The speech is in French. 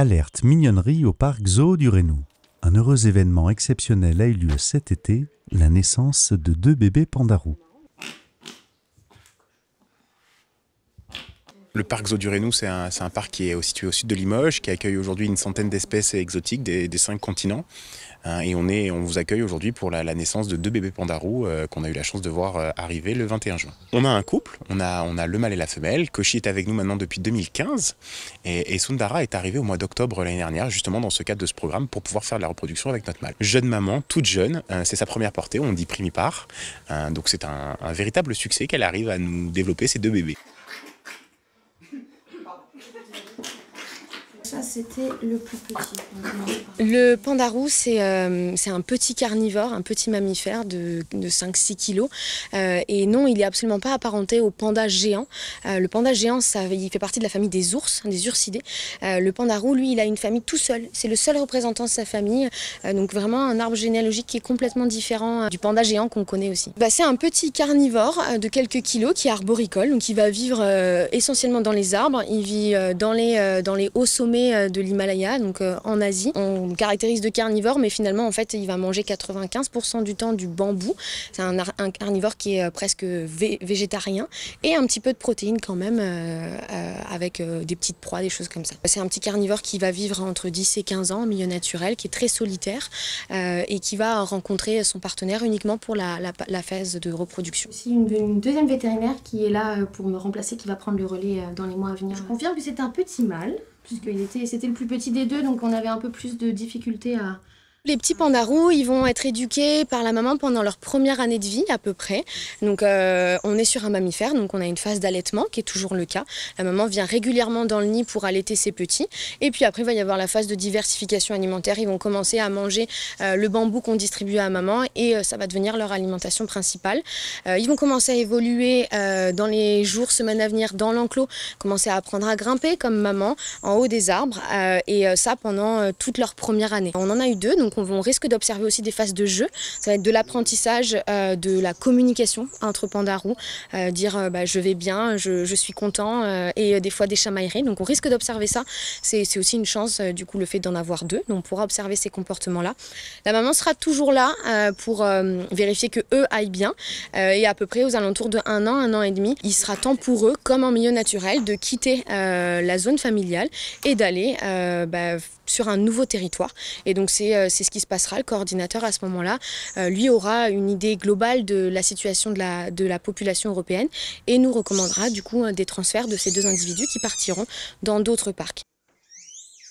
Alerte mignonnerie au parc Zoo du Reynou. Un heureux événement exceptionnel a eu lieu cet été, la naissance de 2 bébés pandarous. Le parc Zoo du Reynou, c'est un parc qui est situé au sud de Limoges, qui accueille aujourd'hui une centaine d'espèces exotiques des 5 continents. Et on vous accueille aujourd'hui pour la naissance de 2 bébés pandarous qu'on a eu la chance de voir arriver le 21 juin. On a un couple, on a le mâle et la femelle. Koshi est avec nous maintenant depuis 2015 et Sundara est arrivée au mois d'octobre l'année dernière, justement dans ce cadre de ce programme, pour pouvoir faire de la reproduction avec notre mâle. Jeune maman, toute jeune, c'est sa première portée, on dit primipare. Donc c'est un véritable succès qu'elle arrive à nous développer ces 2 bébés. Ça, c'était le plus petit. Le pandarou, c'est un petit carnivore, un petit mammifère de 5-6 kilos. Et non, il n'est absolument pas apparenté au panda géant. Le panda géant, il fait partie de la famille des ours, des ursidés. Le pandarou, lui, il a une famille tout seul. C'est le seul représentant de sa famille. Donc vraiment un arbre généalogique qui est complètement différent du panda géant qu'on connaît aussi. C'est un petit carnivore de quelques kilos qui est arboricole. Donc il va vivre essentiellement dans les arbres. Il vit dans les hauts sommets de l'Himalaya, donc en Asie. On caractérise de carnivore, mais finalement, en fait, il va manger 95% du temps du bambou. C'est un carnivore qui est presque végétarien et un petit peu de protéines quand même, avec des petites proies, des choses comme ça. C'est un petit carnivore qui va vivre entre 10 et 15 ans en milieu naturel, qui est très solitaire et qui va rencontrer son partenaire uniquement pour la phase de reproduction. Aussi une deuxième vétérinaire qui est là pour me remplacer, qui va prendre le relais dans les mois à venir. Je confirme que c'est un petit mâle, puisque c'était le plus petit des deux, donc on avait un peu plus de difficultés à... Les petits pandarous, ils vont être éduqués par la maman pendant leur première année de vie à peu près. Donc on est sur un mammifère, donc on a une phase d'allaitement qui est toujours le cas. La maman vient régulièrement dans le nid pour allaiter ses petits. Et puis après, il va y avoir la phase de diversification alimentaire. Ils vont commencer à manger le bambou qu'on distribue à maman et ça va devenir leur alimentation principale. Ils vont commencer à évoluer dans les jours, semaines à venir dans l'enclos, commencer à apprendre à grimper comme maman en haut des arbres et ça pendant toute leur première année. On en a eu 2, donc on risque d'observer aussi des phases de jeu. Ça va être de l'apprentissage, de la communication entre pandarous, dire je vais bien, je suis content et des fois des chamailleries. Donc on risque d'observer ça. C'est aussi une chance du coup le fait d'en avoir 2. Donc on pourra observer ces comportements-là. La maman sera toujours là pour vérifier que eux aillent bien et à peu près aux alentours de 1 an et demi, il sera temps pour eux, comme en milieu naturel, de quitter la zone familiale et d'aller sur un nouveau territoire. Et donc c'est ce qui se passera. Le coordinateur à ce moment-là, lui aura une idée globale de la situation de la population européenne et nous recommandera du coup des transferts de ces 2 individus qui partiront dans d'autres parcs.